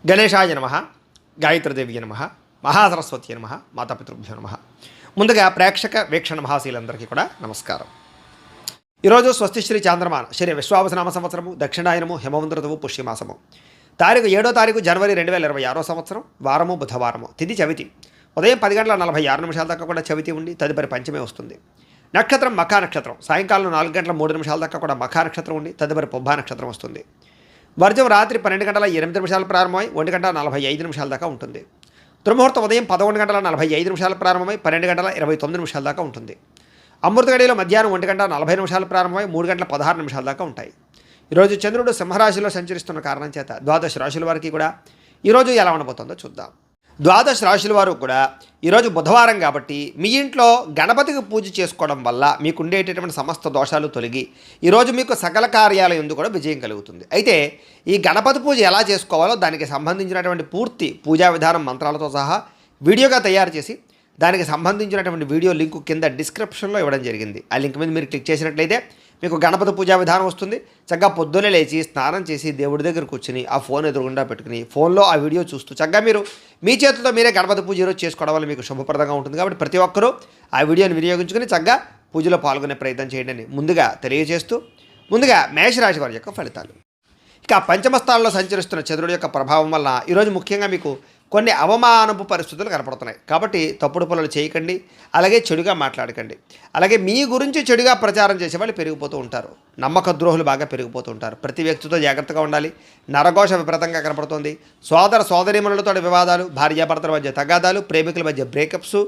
గణేశాయ నమః, గాయత్రీదేవి నమః, మహాసరస్వతి నమః, మాతాపితృభ్యో నమః. ముందుగా ప్రేక్షక వీక్షణ మహాశీలందరికీ కూడా నమస్కారం. ఈరోజు స్వస్తి శ్రీ చాంద్రమాన శ్రీ విశ్వావసనామ సంవత్సరము, దక్షిణాయనము, హేమవంత ఋతువు, పుష్యమాసము. తారీఖు 7వ తారీఖు జనవరి 2026 సంవత్సరం, వారము బుధవారము, తిథి చవితి. ఉదయం 10:46 దాకా కూడా చవితి ఉండి తదుపరి పంచమే వస్తుంది. నక్షత్రం మఖా నక్షత్రం. సాయంకాలం 4:03 దాకా కూడా మఖా నక్షత్రం ఉండి తదుపరి పుబ్బా నక్షత్రం వస్తుంది. వర్జం రాత్రి 12:08 ప్రారంభమై 1:45 దాకా ఉంటుంది. దుర్ముహూర్తం ఉదయం 11:45 ప్రారంభమై 12:29 దాకా ఉంటుంది. అమృత గడియలో మధ్యాహ్నం 1:40 ప్రారంభమై 3:16 దాకా ఉంటాయి. ఈరోజు చంద్రుడు సింహరాశిలో సంచరిస్తున్న కారణం చేత ద్వాదశ రాశుల వారికి కూడా ఈరోజు ఎలా ఉండబోతుందో చూద్దాం. ద్వాదశ రాశుల వారు కూడా ఈరోజు బుధవారం కాబట్టి మీ ఇంట్లో గణపతికి పూజ చేసుకోవడం వల్ల మీకు ఉండేటటువంటి సమస్త దోషాలు తొలగి ఈరోజు మీకు సకల కార్యాలయం కూడా విజయం కలుగుతుంది. అయితే ఈ గణపతి పూజ ఎలా చేసుకోవాలో దానికి సంబంధించినటువంటి పూర్తి పూజా విధానం మంత్రాలతో సహా వీడియోగా తయారు చేసి దానికి సంబంధించినటువంటి వీడియో లింకు కింద డిస్క్రిప్షన్లో ఇవ్వడం జరిగింది. ఆ లింక్ మీద మీరు క్లిక్ చేసినట్లయితే మీకు గణపతి పూజా విధానం వస్తుంది. చక్కగా పొద్దున్నే లేచి స్నానం చేసి దేవుడి దగ్గర కూర్చుని ఆ ఫోన్ ఎదురుగుండా పెట్టుకుని ఫోన్లో ఆ వీడియో చూస్తూ చక్కగా మీరు మీ చేతులతో మీరే గణపతి పూజ ఈరోజు చేసుకోవడం వల్ల మీకు శుభప్రదంగా ఉంటుంది. కాబట్టి ప్రతి ఒక్కరూ ఆ వీడియోని వినియోగించుకుని చక్కగా పూజలో పాల్గొనే ప్రయత్నం చేయండి అని ముందుగా తెలియజేస్తూ, ముందుగా మేషరాశి వారి యొక్క ఫలితాలు. ఇక పంచమ స్థానంలో సంచరిస్తున్న చంద్రుడి యొక్క ప్రభావం వల్ల ఈరోజు ముఖ్యంగా మీకు కొన్ని అవమానపు పరిస్థితులు కనపడుతున్నాయి. కాబట్టి తప్పుడు పనులు చేయకండి, అలాగే చెడుగా మాట్లాడకండి. అలాగే మీ గురించి చెడుగా ప్రచారం చేసే వాళ్ళు పెరిగిపోతూ ఉంటారు. నమ్మక ద్రోహులు బాగా పెరిగిపోతూ ఉంటారు. ప్రతి వ్యక్తితో జాగ్రత్తగా ఉండాలి. నరఘోష విపరీతంగా కనపడుతుంది. సోదర సోదరీమణులతో వివాదాలు, భార్యాభర్తల మధ్య తగాదాలు, ప్రేమికుల మధ్య బ్రేకప్స్,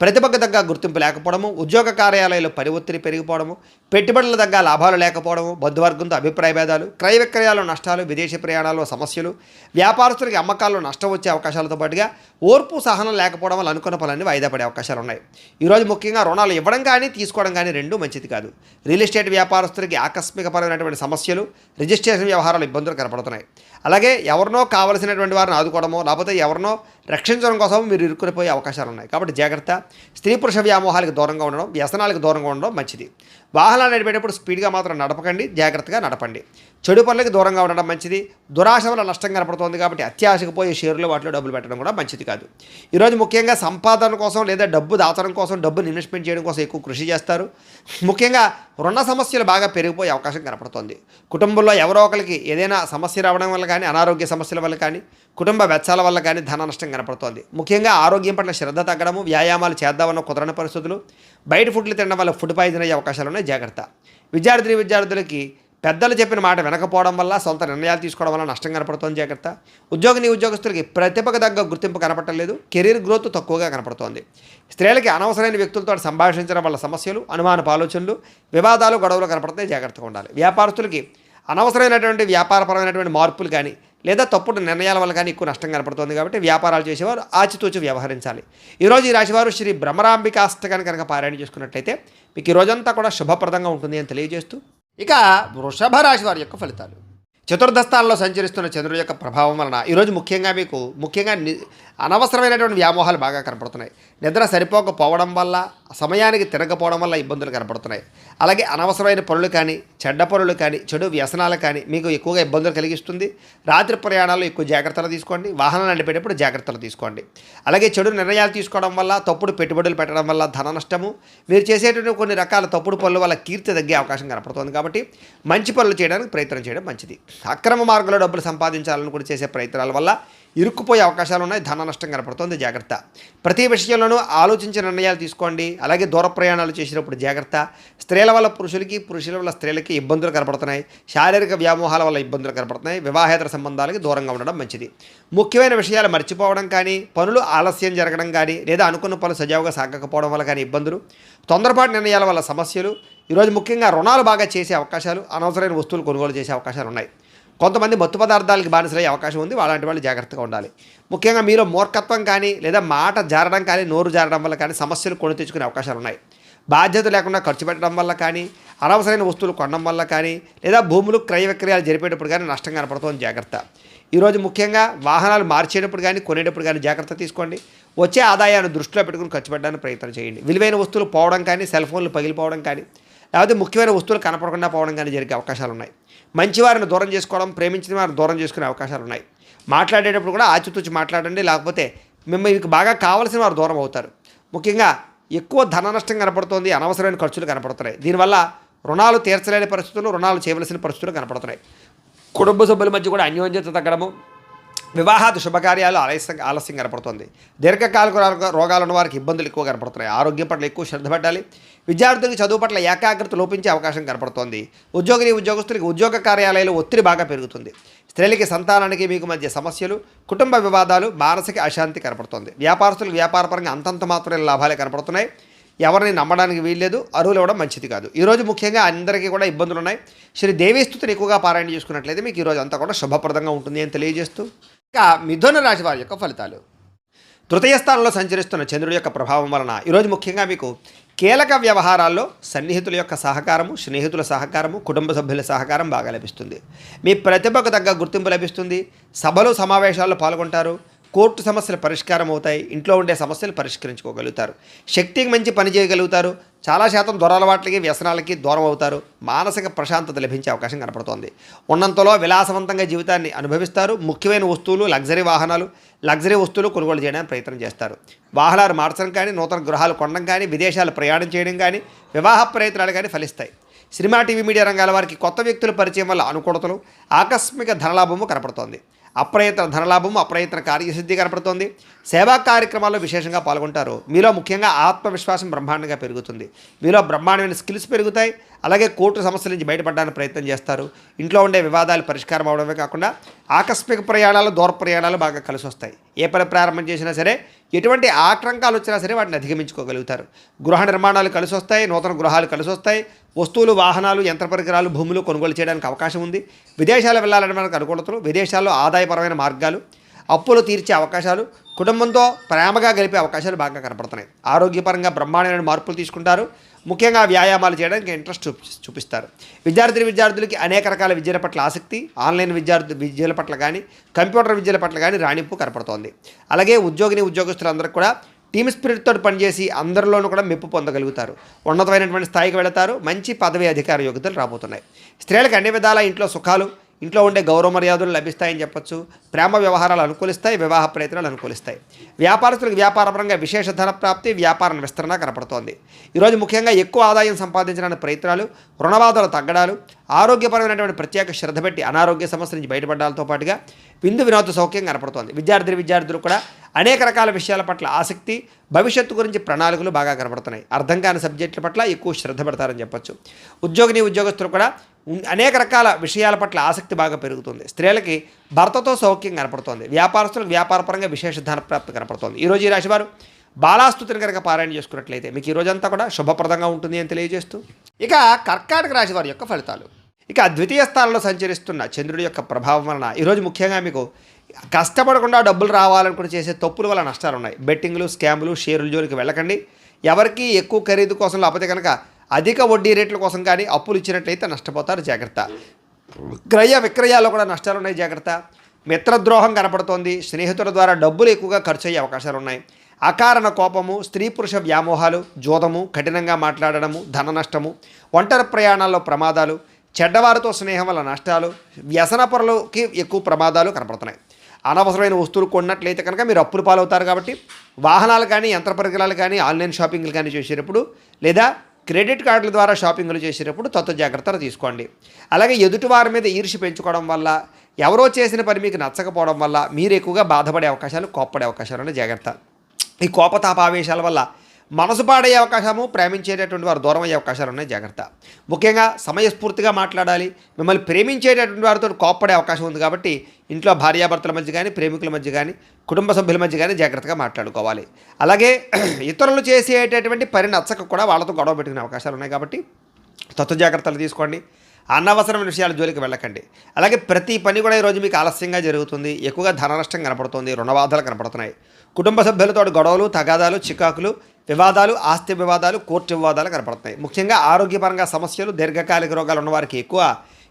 ప్రతిభకు తగ్గ గుర్తింపు లేకపోవడము, ఉద్యోగ కార్యాలయాల్లో పని ఒత్తిడి పెరిగిపోవడము, పెట్టుబడుల తగ్గ లాభాలు లేకపోవడము, బంధువర్గంతో అభిప్రాయ భేదాలు, క్రయ విక్రయాల్లో నష్టాలు, విదేశీ ప్రయాణాల్లో సమస్యలు, వ్యాపారస్తులకి అమ్మకాల్లో నష్టం వచ్చే అవకాశాలతో పాటుగా ఓర్పు సహనం లేకపోవడం వల్ల అనుకున్న పనులన్నీ వాయిదా పడే అవకాశాలు ఉన్నాయి. ఈరోజు ముఖ్యంగా రుణాలు ఇవ్వడం కానీ తీసుకోవడం కానీ రెండూ మంచిది కాదు. రియల్ ఎస్టేట్ వ్యాపారస్తులకి ఆకస్మికపరమైనటువంటి సమస్యలు, రిజిస్ట్రేషన్ వ్యవహారాలు ఇబ్బందులు కనపడుతున్నాయి. అలాగే ఎవరినో కావలసినటువంటి వారిని ఆదుకోవడమో లేకపోతే ఎవరినో రక్షించడం కోసం మీరు ఇరుక్కునిపోయే అవకాశాలు ఉన్నాయి. కాబట్టి జాగ్రత్త. స్త్రీ పురుష వ్యామోహాలకు దూరంగా ఉండడం, వ్యసనాలకు దూరంగా ఉండడం మంచిది. వాహనాలు నడిపేటప్పుడు స్పీడ్గా మాత్రం నడపకండి, జాగ్రత్తగా నడపండి. చెడు పనులకు దూరంగా ఉండడం మంచిది. దురాశ వల్ల నష్టం కనపడుతోంది కాబట్టి అత్యాశకు పోయి షేర్లు వాటిలో డబ్బులు పెట్టడం కూడా మంచిది కాదు. ఈరోజు ముఖ్యంగా సంపాదన కోసం లేదా డబ్బు దాచడం కోసం, డబ్బును ఇన్వెస్ట్మెంట్ చేయడం కోసం ఎక్కువ కృషి చేస్తారు. ముఖ్యంగా రుణ సమస్యలు బాగా పెరిగిపోయే అవకాశం కనపడుతోంది. కుటుంబంలో ఎవరో ఒకరికి ఏదైనా సమస్య రావడం వల్ల కానీ, అనారోగ్య సమస్యల వల్ల కానీ, కుటుంబ వెచ్చాల వల్ల కానీ ధన నష్టం కనపడుతోంది. ముఖ్యంగా ఆరోగ్యం పట్ల శ్రద్ధ తగ్గడము, వ్యాయామాలు చేద్దామన్న కుదరని పరిస్థితులు, బయట ఫుడ్లు తినడం వల్ల ఫుడ్ పాయిజన్ అయ్యే అవకాశాలు ఉన్నాయి. జాగ్రత్త. విద్యార్థులకి పెద్దలు చెప్పిన మాట వినకపోవడం వల్ల, సొంత నిర్ణయాలు తీసుకోవడం వల్ల నష్టం కనపడుతోంది. జాగ్రత్త. ఉద్యోగస్తులకి ప్రతిభకు తగ్గ గుర్తింపు కనపడలేదు. కెరీర్ గ్రోత్ తక్కువగా కనపడుతోంది. స్త్రీలకి అనవసరమైన వ్యక్తులతో సంభాషించడం వల్ల సమస్యలు, అనుమానపు ఆలోచనలు, వివాదాలు, గొడవలు కనపడతాయి. జాగ్రత్తగా ఉండాలి. వ్యాపారస్తులకి అనవసరమైనటువంటి వ్యాపారపరమైనటువంటి మార్పులు కానీ లేదా తప్పుడు నిర్ణయాల వల్ల కానీ ఎక్కువ నష్టం కనపడుతుంది. కాబట్టి వ్యాపారాలు చేసేవారు ఆచితూచి వ్యవహరించాలి. ఈరోజు ఈ రాశివారు శ్రీ భ్రమరాంబికాష్టకాన్ని కనుక పారాయణ చేసుకున్నట్లయితే మీకు ఈ రోజంతా కూడా శుభప్రదంగా ఉంటుంది అని తెలియజేస్తూ, ఇక వృషభ రాశి వారి యొక్క ఫలితాలు. చతుర్థ స్థానంలో సంచరిస్తున్న చంద్రుడి యొక్క ప్రభావం వలన ఈరోజు ముఖ్యంగా అనవసరమైనటువంటి వ్యామోహాలు బాగా కనపడుతున్నాయి. నిద్ర సరిపోకపోవడం వల్ల, సమయానికి తిరగకపోవడం వల్ల ఇబ్బందులు కనపడుతున్నాయి. అలాగే అనవసరమైన పనులు కానీ, చెడ్డ పనులు కానీ, చెడు వ్యసనాలు కానీ మీకు ఎక్కువగా ఇబ్బందులు కలిగిస్తుంది. రాత్రి ప్రయాణాల్లో ఎక్కువ జాగ్రత్తలు తీసుకోండి. వాహనాలు నడిపేటప్పుడు జాగ్రత్తలు తీసుకోండి. అలాగే చెడు నిర్ణయాలు తీసుకోవడం వల్ల, తప్పుడు పెట్టుబడులు పెట్టడం వల్ల ధన నష్టము, మీరు చేసేటువంటి కొన్ని రకాల తప్పుడు పనుల వల్ల కీర్తి తగ్గే అవకాశం కనపడుతుంది. కాబట్టి మంచి పనులు చేయడానికి ప్రయత్నం చేయడం మంచిది. అక్రమ మార్గంలో డబ్బులు సంపాదించాలని కూడా చేసే ప్రయత్నాల వల్ల ఇరుక్కుపోయే అవకాశాలు ఉన్నాయి. ధన నష్టం కనపడుతుంది. జాగ్రత్త. ప్రతి విషయంలోనూ ఆలోచించి నిర్ణయాలు తీసుకోండి. అలాగే దూర ప్రయాణాలు చేసినప్పుడు జాగ్రత్త. స్త్రీల వల్ల పురుషుల వల్ల స్త్రీలకి ఇబ్బందులు కనపడుతున్నాయి. శారీరక వ్యామోహాల వల్ల ఇబ్బందులు కనపడుతున్నాయి. వివాహేతర సంబంధాలకి దూరంగా ఉండడం మంచిది. ముఖ్యమైన విషయాలు మర్చిపోవడం కానీ, పనులు ఆలస్యం జరగడం కానీ, లేదా అనుకున్న పనులు సజావుగా సాగకపోవడం వల్ల కానీ ఇబ్బందులు, తొందరపాటు నిర్ణయాల వల్ల సమస్యలు, ఈరోజు ముఖ్యంగా రుణాలు బాగా చేసే అవకాశాలు, అనవసరమైన వస్తువులు కొనుగోలు చేసే అవకాశాలు ఉన్నాయి. కొంతమంది మత్తు పదార్థాలకి బానిసలయ్యే అవకాశం ఉంది. అలాంటి వాళ్ళు జాగ్రత్తగా ఉండాలి. ముఖ్యంగా మీలో మూర్ఖత్వం కానీ లేదా మాట జారడం కానీ, నోరు జారడం వల్ల కానీ సమస్యలు కొని తెచ్చుకునే అవకాశాలు ఉన్నాయి. బాధ్యత లేకుండా ఖర్చు పెట్టడం వల్ల కానీ, అనవసరమైన వస్తువులు కొనడం వల్ల కానీ, లేదా భూములు క్రయ విక్రయాలు జరిపేటప్పుడు కానీ నష్టం కనపడుతుంది. జాగ్రత్త. ఈరోజు ముఖ్యంగా వాహనాలు మార్చేటప్పుడు కానీ, కొనేటప్పుడు కానీ జాగ్రత్త తీసుకోండి. వచ్చే ఆదాయాన్ని దృష్టిలో పెట్టుకుని ఖర్చు పెట్టడానికి ప్రయత్నం చేయండి. విలువైన వస్తువులు పోవడం కానీ, సెల్ ఫోన్లు పగిలిపోవడం కానీ, లేకపోతే ముఖ్యమైన వస్తువులు కనపడకుండా పోవడం కానీ జరిగే అవకాశాలు ఉన్నాయి. మంచి వారిని దూరం చేసుకోవడం, ప్రేమించిన వారిని దూరం చేసుకునే అవకాశాలు ఉన్నాయి. మాట్లాడేటప్పుడు కూడా ఆచితూచి మాట్లాడండి, లేకపోతే మీకు బాగా కావాల్సిన వారు దూరం అవుతారు. ముఖ్యంగా ఎక్కువ ధన నష్టం కనపడుతోంది, అనవసరమైన ఖర్చులు కనపడుతున్నాయి. దీనివల్ల రుణాలు తీర్చలేని పరిస్థితులు, రుణాలు చేయవలసిన పరిస్థితులు కనపడుతున్నాయి. కుటుంబ సభ్యుల మధ్య కూడా అన్యోన్యత తగ్గడము, వివాహాది శుభకార్యాలు ఆలస్యం కనపడుతుంది. దీర్ఘకాలిక రోగాలు ఉన్న వారికి ఇబ్బందులు ఎక్కువ కనపడుతున్నాయి. ఆరోగ్యం పట్ల ఎక్కువ శ్రద్ధ పెట్టాలి. విద్యార్థులకు చదువు పట్ల ఏకాగ్రత లోపించే అవకాశం కనపడుతోంది. ఉద్యోగస్తులకి ఉద్యోగ కార్యాలయాలు ఒత్తిడి బాగా పెరుగుతుంది. స్త్రీలకి సంతానానికి మీకు మధ్య సమస్యలు, కుటుంబ వివాదాలు, మానసిక అశాంతి కనపడుతుంది. వ్యాపారస్తులకు వ్యాపారపరంగా అంతంత మాత్రమే లాభాలే కనపడుతున్నాయి. ఎవరిని నమ్మడానికి వీల్లేదు, అరువులు ఇవ్వడం మంచిది కాదు. ఈరోజు ముఖ్యంగా అందరికీ కూడా ఇబ్బందులు ఉన్నాయి. శ్రీ దేవీస్తుతిని ఎక్కువగా పారాయణ చేసుకున్నట్లయితే మీకు ఈరోజు అంతా కూడా శుభప్రదంగా ఉంటుంది అని తెలియజేస్తూ, ఇక మిథున రాశి వారి యొక్క ఫలితాలు. తృతీయ స్థానంలో సంచరిస్తున్న చంద్రుడి యొక్క ప్రభావం వలన ఈరోజు ముఖ్యంగా మీకు కీలక వ్యవహారాల్లో సన్నిహితుల యొక్క సహకారము, స్నేహితుల సహకారము, కుటుంబ సభ్యుల సహకారం బాగా లభిస్తుంది. మీ ప్రతిభకు తగ్గ గుర్తింపు లభిస్తుంది. సభలు సమావేశాల్లో పాల్గొంటారు. కోర్టు సమస్యలు పరిష్కారం అవుతాయి. ఇంట్లో ఉండే సమస్యలు పరిష్కరించుకోగలుగుతారు. శక్తికి మంచి పని చేయగలుగుతారు. చాలా శాతం దురలవాట్లకి, వ్యసనాలకి దూరం అవుతారు. మానసిక ప్రశాంతత లభించే అవకాశం కనపడుతోంది. ఉన్నంతలో విలాసవంతంగా జీవితాన్ని అనుభవిస్తారు. ముఖ్యమైన వస్తువులు, లగ్జరీ వస్తువులు కొనుగోలు చేయడానికి ప్రయత్నం చేస్తారు. వాహనాలు మార్చడం కానీ, నూతన గృహాలు కొనడం కానీ, విదేశాలు ప్రయాణం చేయడం కానీ, వివాహ ప్రయత్నాలు కానీ ఫలిస్తాయి. సినిమా, టీవీ, మీడియా రంగాల వారికి కొత్త వ్యక్తుల పరిచయం వల్ల అనుకూలతలు, ఆకస్మిక ధనలాభము కనపడుతోంది. అప్రయత్న ధనలాభము, అప్రయత్న కార్యసిద్ధి కనపడుతోంది. సేవా కార్యక్రమాల్లో విశేషంగా పాల్గొంటారు. మీలో ముఖ్యంగా ఆత్మవిశ్వాసం బ్రహ్మాండంగా పెరుగుతుంది. మీలో బ్రహ్మాండమైన స్కిల్స్ పెరుగుతాయి. అలాగే కోర్టు సమస్యల నుంచి బయటపడడానికి ప్రయత్నం చేస్తారు. ఇంట్లో ఉండే వివాదాలు పరిష్కారం అవడమే కాకుండా ఆకస్మిక ప్రయాణాలు, దూర ప్రయాణాలు బాగా కలిసి వస్తాయి. ఏ పని ప్రారంభం చేసినా సరే, ఎటువంటి ఆటంకాలు వచ్చినా సరే వాటిని అధిగమించుకోగలుగుతారు. గృహ నిర్మాణాలు కలిసి వస్తాయి. నూతన గృహాలు కలిసి వస్తాయి. వస్తువులు, వాహనాలు, యంత్ర పరికరాలు, భూములు కొనుగోలు చేయడానికి అవకాశం ఉంది. విదేశాలు వెళ్ళాలని మనకు అనుకూలతలు, విదేశాల్లో ఆదాయపరమైన మార్గాలు, అప్పులు తీర్చే అవకాశాలు, కుటుంబంతో ప్రేమగా గడిపే అవకాశాలు బాగా కనపడుతున్నాయి. ఆరోగ్యపరంగా బ్రహ్మాండమైన మార్పులు తీసుకుంటారు. ముఖ్యంగా వ్యాయామాలు చేయడానికి ఇంట్రెస్ట్ చూపిస్తారు. విద్యార్థులకి అనేక రకాల విద్యల పట్ల ఆసక్తి, ఆన్లైన్ విద్యల పట్ల కానీ, కంప్యూటర్ విద్యల పట్ల కానీ రాణింపు కనపడుతోంది. అలాగే ఉద్యోగస్తులందరికీ కూడా టీమ్ స్పిరిట్తో పనిచేసి అందరిలోనూ కూడా మెప్పు పొందగలుగుతారు. ఉన్నతమైనటువంటి స్థాయికి వెళతారు. మంచి పదవి, అధికార యోగ్యతలు రాబోతున్నాయి. స్త్రీలకు అన్ని విధాల ఇంట్లో సుఖాలు, ఇంట్లో ఉండే గౌరవ మర్యాదలు లభిస్తాయని చెప్పొచ్చు. ప్రేమ వ్యవహారాలు అనుకూలిస్తాయి. వివాహ ప్రయత్నాలు అనుకూలిస్తాయి. వ్యాపారస్తులకు వ్యాపారపరంగా విశేష ధన ప్రాప్తి, వ్యాపార విస్తరణ కనపడుతోంది. ఈరోజు ముఖ్యంగా ఎక్కువ ఆదాయం సంపాదించడానికి ప్రయత్నాలు, రుణబాధలు తగ్గడాలు, ఆరోగ్యపరమైనటువంటి ప్రత్యేక శ్రద్ధ పెట్టి అనారోగ్య సమస్యల నుంచి బయటపడడాలతో పాటుగా విందు వినోద సౌఖ్యం కనపడుతోంది. విద్యార్థులు కూడా అనేక రకాల విషయాల పట్ల ఆసక్తి, భవిష్యత్తు గురించి ప్రణాళికలు బాగా కనపడుతున్నాయి. అర్థం కాని సబ్జెక్టుల పట్ల ఎక్కువ శ్రద్ధ పెడతారని చెప్పొచ్చు. ఉద్యోగస్తులు కూడా అనేక రకాల విషయాల పట్ల ఆసక్తి బాగా పెరుగుతుంది. స్త్రీలకి భర్తతో సౌఖ్యం కనపడుతోంది. వ్యాపారస్తులకు వ్యాపారపరంగా విశేష ధన ప్రాప్తి కనపడుతోంది. ఈరోజు ఈ రాశివారు బాలాస్తుతిని కనుక పారాయణ చేసుకున్నట్లయితే మీకు ఈ రోజంతా కూడా శుభప్రదంగా ఉంటుంది అని తెలియజేస్తూ, ఇక కర్కాటక రాశి వారి యొక్క ఫలితాలు. ఇక ద్వితీయ స్థానంలో సంచరిస్తున్న చంద్రుడి యొక్క ప్రభావం వలన ఈరోజు ముఖ్యంగా మీకు కష్టపడకుండా డబ్బులు రావాలనుకుని చేసే తప్పుల వల్ల నష్టాలు ఉన్నాయి. బెట్టింగ్లు, స్కామ్లు, షేర్ల జోలికి వెళ్ళకండి. ఎవరికి ఎక్కువ ఖరీదు కోసం, లేకపోతే కనుక అధిక వడ్డీ రేట్ల కోసం కానీ అప్పులు ఇచ్చినట్లయితే నష్టపోతారు, జాగ్రత్త. క్రయ విక్రయాల్లో కూడా నష్టాలు ఉన్నాయి, జాగ్రత్త. మిత్రద్రోహం కనపడుతోంది. స్నేహితుల ద్వారా డబ్బులు ఎక్కువగా ఖర్చు అయ్యే అవకాశాలు ఉన్నాయి. అకారణ కోపము, స్త్రీ పురుష వ్యామోహాలు, జోదము, కఠినంగా మాట్లాడడము, ధన నష్టము, ఒంటరి ప్రయాణాల్లో ప్రమాదాలు, చెడ్డవారితో స్నేహం వల్ల నష్టాలు, వ్యసన పరులకి ఎక్కువ ప్రమాదాలు కనపడుతున్నాయి. అనవసరమైన వస్తువులు కొన్నట్లయితే కనుక మీరు అప్పులు పాలవుతారు. కాబట్టి వాహనాలు కానీ, యంత్ర పరికరాలు కానీ, ఆన్లైన్ షాపింగ్లు కానీ చేసేటప్పుడు, లేదా క్రెడిట్ కార్డుల ద్వారా షాపింగ్లు చేసేటప్పుడు జాగ్రత్తలు తీసుకోండి. అలాగే ఎదుటివారి మీద ఈర్ష్య పెంచుకోవడం వల్ల, ఎవరో చేసిన పని మీకు నచ్చకపోవడం వల్ల మీరు ఎక్కువగా బాధపడే అవకాశాలు, కోప్పడే అవకాశాలు ఉన్నాయి, జాగ్రత్త. ఈ కోపతాపావేశాల వల్ల మనసు పాడయ్యే అవకాశము, ప్రేమించేటటువంటి వారు దూరం అయ్యే అవకాశాలు ఉన్నాయి, జాగ్రత్త. ముఖ్యంగా సమయస్ఫూర్తిగా మాట్లాడాలి. మిమ్మల్ని ప్రేమించేటటువంటి వారితో కోప్పడే అవకాశం ఉంది. కాబట్టి ఇంట్లో భార్యాభర్తల మధ్య కానీ, ప్రేమికుల మధ్య కానీ, కుటుంబ సభ్యుల మధ్య కానీ జాగ్రత్తగా మాట్లాడుకోవాలి. అలాగే ఇతరులు చేసేటటువంటి పని నచ్చక కూడా వాళ్ళతో గొడవ పెట్టుకునే అవకాశాలు ఉన్నాయి. కాబట్టి జాగ్రత్తలు తీసుకోండి. అనవసరమైన విషయాల జోలికి వెళ్ళకండి. అలాగే ప్రతి పని కూడా ఈరోజు మీకు ఆలస్యంగా జరుగుతుంది. ఎక్కువగా ధన నష్టం కనపడుతుంది. రుణబాధలు కనపడుతున్నాయి. కుటుంబ సభ్యులతో గొడవలు, తగాదాలు, చికాకులు, వివాదాలు, ఆస్తి వివాదాలు, కోర్టు వివాదాలు కనపడుతున్నాయి. ముఖ్యంగా ఆరోగ్యపరంగా సమస్యలు, దీర్ఘకాలిక రోగాలు ఉన్నవారికి ఎక్కువ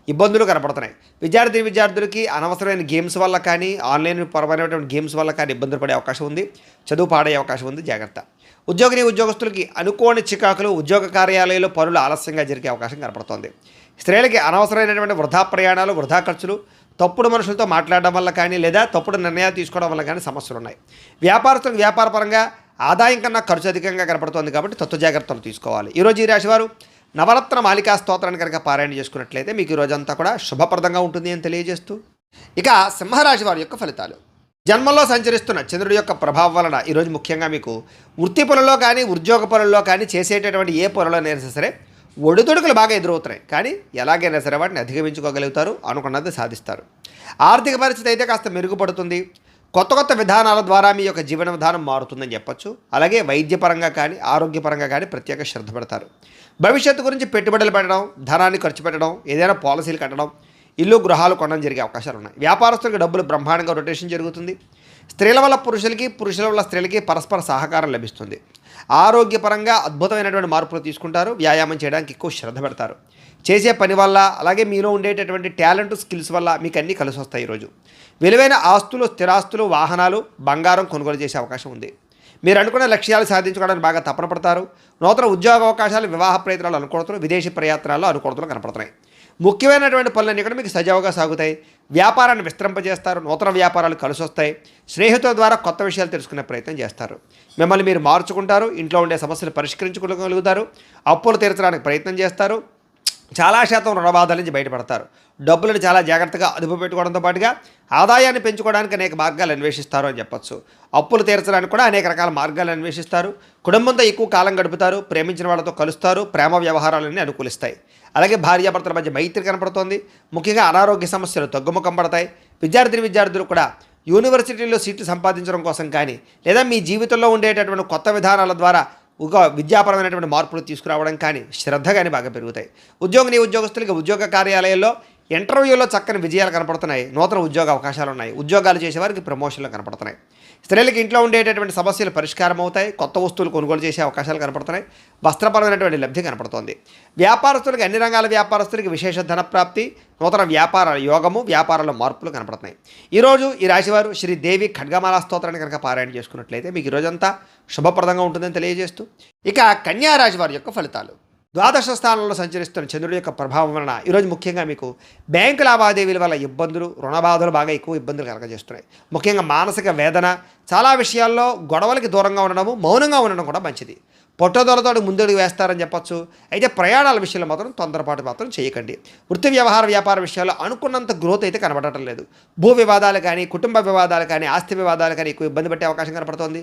ఇబ్బందులు కనపడుతున్నాయి. విద్యార్థులకి అనవసరమైన గేమ్స్ వల్ల కానీ, ఆన్లైన్ పరమైనటువంటి గేమ్స్ వల్ల కానీ ఇబ్బందులు పడే అవకాశం ఉంది. చదువు పాడయ్యే అవకాశం ఉంది, జాగ్రత్త. ఉద్యోగస్తులకి అనుకోని చికాకులు, ఉద్యోగ కార్యాలయాల్లో పనులు ఆలస్యంగా జరిగే అవకాశం కనపడుతోంది. స్త్రీలకి అనవసరమైనటువంటి వృధా ప్రయాణాలు, వృధా ఖర్చులు, తప్పుడు మనుషులతో మాట్లాడడం వల్ల కానీ లేదా తప్పుడు నిర్ణయాలు తీసుకోవడం వల్ల కానీ సమస్యలు ఉన్నాయి. వ్యాపారస్తులకు వ్యాపారపరంగా ఆదాయం కన్నా ఖర్చు అధికంగా కనపడుతుంది కాబట్టి తత్వ జాగ్రత్తలు తీసుకోవాలి. ఈరోజు ఈ రాశివారు నవరత్న మాలికా స్తోత్రాన్ని కనుక పారాయణ చేసుకున్నట్లయితే మీకు ఈ రోజంతా కూడా శుభప్రదంగా ఉంటుంది అని తెలియజేస్తూ, ఇక సింహరాశి వారి యొక్క ఫలితాలు. జన్మంలో సంచరిస్తున్న చంద్రుడి యొక్క ప్రభావం వలన ఈరోజు ముఖ్యంగా మీకు వృత్తి పనుల్లో కానీ ఉద్యోగ పనుల్లో కానీ చేసేటటువంటి ఏ పనులైనా సరే ఒడిదుడుకులు బాగా ఎదురవుతున్నాయి. కానీ ఎలాగైనా సరే వాటిని అధిగమించుకోగలుగుతారు, అనుకున్నది సాధిస్తారు. ఆర్థిక పరిస్థితి అయితే కాస్త మెరుగుపడుతుంది. కొత్త కొత్త విధానాల ద్వారా మీ యొక్క జీవన విధానం మారుతుందని చెప్పొచ్చు. అలాగే వైద్యపరంగా కానీ ఆరోగ్యపరంగా కానీ ప్రత్యేక శ్రద్ధ పెడతారు. భవిష్యత్తు గురించి పెట్టుబడులు పెట్టడం, ధనాన్ని ఖర్చు పెట్టడం, ఏదైనా పాలసీలు కట్టడం, ఇల్లు గృహాలు కొనడం జరిగే అవకాశాలు ఉన్నాయి. వ్యాపారస్తులకు డబ్బులు బ్రహ్మాండంగా రొటేషన్ జరుగుతుంది. స్త్రీల వల్ల పురుషులకి, పురుషుల వల్ల స్త్రీలకి పరస్పర సహకారం లభిస్తుంది. ఆరోగ్యపరంగా అద్భుతమైనటువంటి మార్పులు తీసుకుంటారు. వ్యాయామం చేయడానికి ఎక్కువ శ్రద్ధ పెడతారు. చేసే పని వల్ల అలాగే మీలో ఉండేటటువంటి టాలెంట్ స్కిల్స్ వల్ల మీకు అన్నీ కలిసి వస్తాయి. ఈరోజు విలువైన ఆస్తులు, స్థిరాస్తులు, వాహనాలు, బంగారం కొనుగోలు చేసే అవకాశం ఉంది. మీరు అనుకున్న లక్ష్యాలు సాధించుకోవడానికి బాగా తపన పడతారు. నూతన ఉద్యోగ అవకాశాలు, వివాహ ప్రయత్నాలు అనుకూడతలు, విదేశీ ప్రయాత్నాల్లో అనుకూడతలు కనపడుతున్నాయి. ముఖ్యమైనటువంటి పనులన్నీ కూడా మీకు సజావుగా సాగుతాయి. వ్యాపారాన్ని విస్తరింపజేస్తారు. నూతన వ్యాపారాలు కలిసి వస్తాయి. స్నేహితుల ద్వారా కొత్త విషయాలు తెలుసుకునే ప్రయత్నం చేస్తారు. మిమ్మల్ని మీరు మార్చుకుంటారు. ఇంట్లో ఉండే సమస్యలు పరిష్కరించుకోగలుగుతారు. అప్పులు తీర్చడానికి ప్రయత్నం చేస్తారు. చాలా శాతం రుణబాధల నుంచి బయటపడతారు. డబ్బులను చాలా జాగ్రత్తగా అదుపు పెట్టుకోవడంతో పాటుగా ఆదాయాన్ని పెంచుకోవడానికి అనేక మార్గాలు అన్వేషిస్తారు అని చెప్పొచ్చు. అప్పులు తీర్చడానికి కూడా అనేక రకాల మార్గాలు అన్వేషిస్తారు. కుటుంబంతో ఎక్కువ కాలం గడుపుతారు. ప్రేమించిన వాళ్ళతో కలుస్తారు. ప్రేమ వ్యవహారాలన్నీ అనుకూలిస్తాయి. అలాగే భార్యాభర్తల మధ్య మైత్రి కనపడుతోంది. ముఖ్యంగా అనారోగ్య సమస్యలు తగ్గుముఖం పడతాయి. విద్యార్థులు కూడా యూనివర్సిటీలో సీట్లు సంపాదించడం కోసం కానీ లేదా మీ జీవితంలో ఉండేటటువంటి కొత్త విధానాల ద్వారా ఒక విద్యాపరమైనటువంటి మార్పులు తీసుకురావడం కానీ శ్రద్ధ కానీ బాగా పెరుగుతాయి. ఉద్యోగస్తులకి ఉద్యోగ కార్యాలయాల్లో ఇంటర్వ్యూలో చక్కని విజయాలు కనపడుతున్నాయి. నూతన ఉద్యోగ అవకాశాలు ఉన్నాయి. ఉద్యోగాలు చేసేవారికి ప్రమోషన్లు కనపడుతున్నాయి. స్త్రీలకు ఇంట్లో ఉండేటటువంటి సమస్యలు పరిష్కారం అవుతాయి. కొత్త వస్తువులు కొనుగోలు చేసే అవకాశాలు కనపడుతున్నాయి. వస్త్రపరమైనటువంటి లబ్ధి కనపడుతోంది. వ్యాపారస్తులకి అన్ని రంగాల వ్యాపారస్తులకి విశేష ధనప్రాప్తి, నూతన వ్యాపార యోగము, వ్యాపారాల మార్పులు కనపడుతున్నాయి. ఈరోజు ఈ రాశివారు శ్రీదేవి ఖడ్గమాలా స్తోత్రాన్ని కనుక పారాయణ చేసుకున్నట్లయితే మీకు ఈరోజంతా శుభప్రదంగా ఉంటుందని తెలియజేస్తూ, ఇక కన్యా రాశి వారి యొక్క ఫలితాలు. ద్వాదశ స్థానంలో సంచరిస్తున్న చంద్రుడి యొక్క ప్రభావం వలన ఈరోజు ముఖ్యంగా మీకు బ్యాంకు లావాదేవీల వల్ల ఇబ్బందులు, రుణబాధలు బాగా ఎక్కువ ఇబ్బందులు కలగజేస్తున్నాయి. ముఖ్యంగా మానసిక వేదన, చాలా విషయాల్లో గొడవలకి దూరంగా ఉండడము, మౌనంగా ఉండడం కూడా మంచిది. పొట్టదొలతో ముందడుగు వేస్తారని చెప్పొచ్చు. అయితే ప్రయాణాల విషయంలో మాత్రం తొందరపాటు మాత్రం చేయకండి. వృత్తి వ్యాపార విషయాల్లో అనుకున్నంత గ్రోత్ అయితే కనబడటం లేదు. భూ వివాదాలు కానీ, కుటుంబ వివాదాలు కానీ, ఆస్తి వివాదాలు కానీ ఎక్కువ ఇబ్బంది పెట్టే అవకాశం కనపడుతోంది.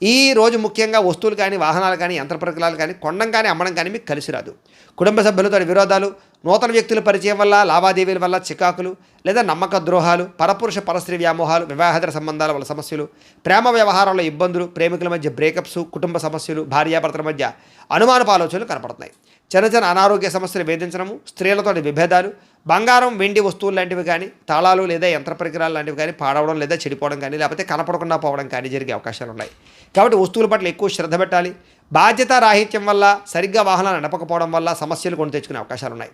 ఈ రోజు ముఖ్యంగా వస్తువులు కానీ, వాహనాలు కానీ, యంత్ర పరికరాలు కానీ కొనడం కానీ, అమ్మడం కానీ మీకు కలిసి రాదు. కుటుంబ సభ్యులతో విరోధాలు, నూతన వ్యక్తుల పరిచయం వల్ల, లావాదేవీల వల్ల చికాకులు లేదా నమ్మక ద్రోహాలు, పరపురుష పరస్త్రీ వ్యామోహాలు, వివాహేతర సంబంధాల వల్ల సమస్యలు, ప్రేమ వ్యవహారాల్లో ఇబ్బందులు, ప్రేమికుల మధ్య బ్రేకప్స్, కుటుంబ సమస్యలు, భార్యాభర్తల మధ్య అనుమానపు ఆలోచనలు కనపడుతున్నాయి. చిన్న అనారోగ్య సమస్యలు వేధించడము, స్త్రీలతో విభేదాలు, బంగారం వెండి వస్తువులు లాంటివి కానీ, తాళాలు లేదా యంత్ర పరికరాలు లాంటివి కానీ పాడవడం లేదా చెడిపోవడం కానీ, లేకపోతే కనపడకుండా పోవడం కానీ జరిగే అవకాశాలు ఉన్నాయి. కాబట్టి వస్తువుల పట్ల ఎక్కువ శ్రద్ధ పెట్టాలి. బాధ్యత రాహిత్యం వల్ల, సరిగ్గా వాహనాలు నడపకపోవడం వల్ల సమస్యలు కొని తెచ్చుకునే అవకాశాలు ఉన్నాయి.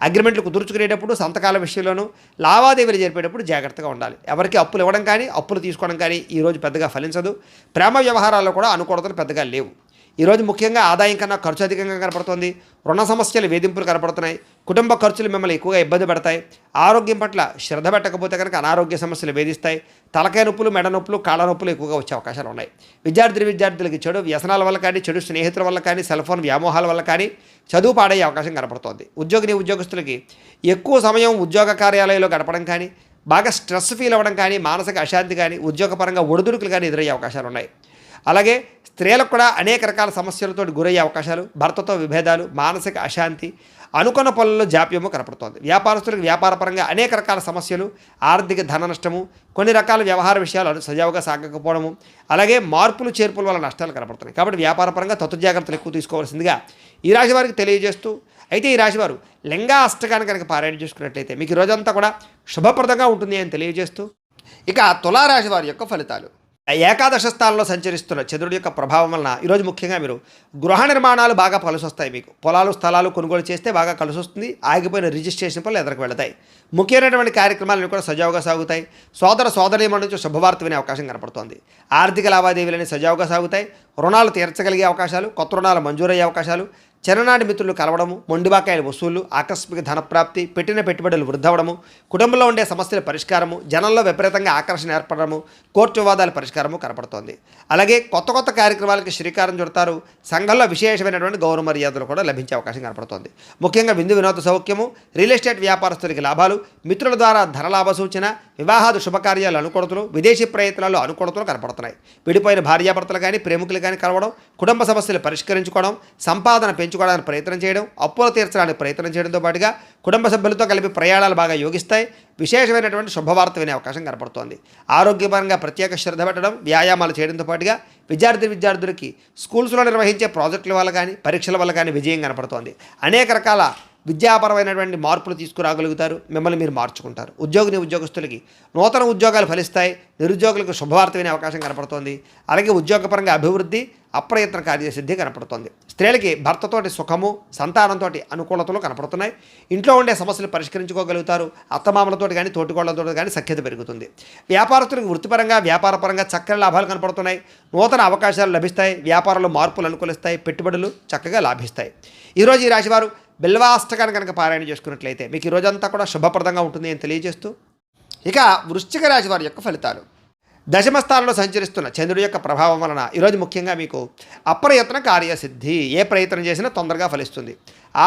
అగ్రిమెంట్లు కుదుర్చుకునేటప్పుడు, సంతకాల విషయంలోనూ, లావాదేవీలు జరిపేటప్పుడు జాగ్రత్తగా ఉండాలి. ఎవరికి అప్పులు ఇవ్వడం కానీ, అప్పులు తీసుకోవడం కానీ ఈరోజు పెద్దగా ఫలించదు. ప్రేమ వ్యవహారాల్లో కూడా అనుకూలతలు పెద్దగా లేవు. ఈరోజు ముఖ్యంగా ఆదాయం కన్నా ఖర్చు అధికంగా కనపడుతోంది. రుణ సమస్యలు, వేధింపులు కనపడుతున్నాయి. కుటుంబ ఖర్చులు మిమ్మల్ని ఎక్కువగా ఇబ్బంది పెడతాయి. ఆరోగ్యం పట్ల శ్రద్ధ పెట్టకపోతే కనుక అనారోగ్య సమస్యలు వేధిస్తాయి. తలకాయ నొప్పులు, మెడ నొప్పులు, కాళ్ళ నొప్పులు ఎక్కువగా వచ్చే అవకాశాలు ఉన్నాయి. విద్యార్థులకి చెడు వ్యసనాల వల్ల కానీ, చెడు స్నేహితుల వల్ల కానీ, సెల్ ఫోన్ వ్యామోహాల వల్ల కానీ చదువు పాడయ్యే అవకాశం కనపడుతోంది. ఉద్యోగస్తులకి ఎక్కువ సమయం ఉద్యోగ కార్యాలయంలో గడపడం కానీ, బాగా స్ట్రెస్ ఫీల్ అవ్వడం కానీ, మానసిక అశాంతి కానీ, ఉద్యోగపరంగా ఒడిదుడుకులు కానీ ఎదురయ్యే అవకాశాలు ఉన్నాయి. అలాగే స్త్రీలకు కూడా అనేక రకాల సమస్యలతో గురయ్యే అవకాశాలు, భర్తతో విభేదాలు, మానసిక అశాంతి, అనుకున్న పనుల్లో జాప్యము కనపడుతోంది. వ్యాపారస్తులకు వ్యాపారపరంగా అనేక రకాల సమస్యలు, ఆర్థిక ధన నష్టము, కొన్ని రకాల వ్యవహార విషయాలు సజావుగా సాగకపోవడము, అలాగే మార్పులు చేర్పుల వల్ల నష్టాలు కనపడుతున్నాయి. కాబట్టి వ్యాపారపరంగా జాగ్రత్తలు ఎక్కువ తీసుకోవాల్సిందిగా ఈ రాశి వారికి తెలియజేస్తూ, అయితే ఈ రాశివారు లింగా అష్టకాన్ని కనుక పారాయణ చేసుకున్నట్లయితే మీకు రోజంతా కూడా శుభప్రదంగా ఉంటుంది అని తెలియజేస్తూ, ఇక తులారాశి వారి యొక్క ఫలితాలు. ఏకాదశ స్థానంలో సంచరిస్తున్న చంద్రుడి యొక్క ప్రభావం వలన ఈరోజు ముఖ్యంగా మీరు గృహ నిర్మాణాలు బాగా కలిసి వస్తాయి. మీకు పొలాలు, స్థలాలు కొనుగోలు చేస్తే బాగా కలిసి వస్తుంది. ఆగిపోయిన రిజిస్ట్రేషన్ పనులు ఎదురుకు వెళతాయి. ముఖ్యమైనటువంటి కార్యక్రమాలను కూడా సజావుగా సాగుతాయి. సోదరీమణుల నుంచి శుభవార్త వినే అవకాశం కనపడుతోంది. ఆర్థిక లావాదేవీలని సజావుగా సాగుతాయి. రుణాలు తీర్చగలిగే అవకాశాలు, కొత్త రుణాలు మంజూరయ్యే అవకాశాలు, చిన్ననాటి మిత్రులు కలవడము, మొండిబాకాయల వసూళ్లు, ఆకస్మిక ధనప్రాప్తి, పెట్టిన పెట్టుబడులు వృద్ధవడము, కుటుంబంలో ఉండే సమస్యల పరిష్కారము, జనంలో విపరీతంగా ఆకర్షణ ఏర్పడము, కోర్టు వివాదాల పరిష్కారము కనపడుతోంది. అలాగే కొత్త కొత్త కార్యక్రమాలకి శ్రీకారం చుడతారు. సంఘంలో విశేషమైనటువంటి గౌరవ మర్యాదలు కూడా లభించే అవకాశం కనపడుతోంది. ముఖ్యంగా విందు వినోద సౌఖ్యము, రియల్ ఎస్టేట్ వ్యాపారస్తులకి లాభాలు, మిత్రుల ద్వారా ధనలాభ సూచన, వివాహాది శుభకార్యాలు అనుకూలతలు, విదేశీ ప్రయత్నాలు అనుకూలతలు కనపడుతున్నాయి. విడిపోయిన భార్యాభర్తలు కానీ ప్రేమికులు కానీ కలవడం, కుటుంబ సమస్యలు పరిష్కరించుకోవడం, సంపాదన పెంచుకోవడానికి ప్రయత్నం చేయడం, అప్పులు తీర్చడానికి ప్రయత్నం చేయడంతో పాటుగా కుటుంబ సభ్యులతో కలిపి ప్రయాణాలు బాగా యోగిస్తాయి. విశేషమైనటువంటి శుభవార్త వినే అవకాశం కనపడుతోంది. ఆరోగ్యపరంగా ప్రత్యేక శ్రద్ధ పెట్టడం, వ్యాయామాలు చేయడంతో పాటుగా విద్యార్థులకి స్కూల్స్లో నిర్వహించే ప్రాజెక్టుల వల్ల కానీ పరీక్షల వల్ల కానీ విజయం కనపడుతోంది. అనేక రకాల విద్యాపరమైనటువంటి మార్పులు తీసుకురాగలుగుతారు. మిమ్మల్ని మీరు మార్చుకుంటారు. ఉద్యోగస్తులకి నూతన ఉద్యోగాలు ఫలిస్తాయి. నిరుద్యోగులకు శుభవార్త వినే అవకాశం కనపడుతోంది. అలాగే ఉద్యోగపరంగా అభివృద్ధి, అప్రయత్న కార్యసిద్ధి కనపడుతోంది. స్త్రీలకి భర్తతోటి సుఖము, సంతానంతో అనుకూలతలు కనపడుతున్నాయి. ఇంట్లో ఉండే సమస్యలు పరిష్కరించుకోగలుగుతారు. అత్తమామలతో కానీ తోటికోళ్లతో కానీ సఖ్యత పెరుగుతుంది. వ్యాపారస్తులకు వృత్తిపరంగా వ్యాపారపరంగా చక్కని లాభాలు కనపడుతున్నాయి. నూతన అవకాశాలు లభిస్తాయి. వ్యాపారంలో మార్పులు అనుకూలిస్తాయి. పెట్టుబడులు చక్కగా లాభిస్తాయి. ఈరోజు ఈ రాశివారు బిల్వాష్టకాన్ని కనుక పారాయణ చేసుకున్నట్లయితే మీకు ఈ రోజంతా కూడా శుభప్రదంగా ఉంటుంది అని తెలియజేస్తూ, ఇక వృశ్చిక రాశి వారి యొక్క ఫలితాలు. దశమ స్థానంలో సంచరిస్తున్న చంద్రుడి యొక్క ప్రభావం వలన ఈరోజు ముఖ్యంగా మీకు అప్రయత్న కార్యసిద్ధి. ఏ ప్రయత్నం చేసినా తొందరగా ఫలిస్తుంది.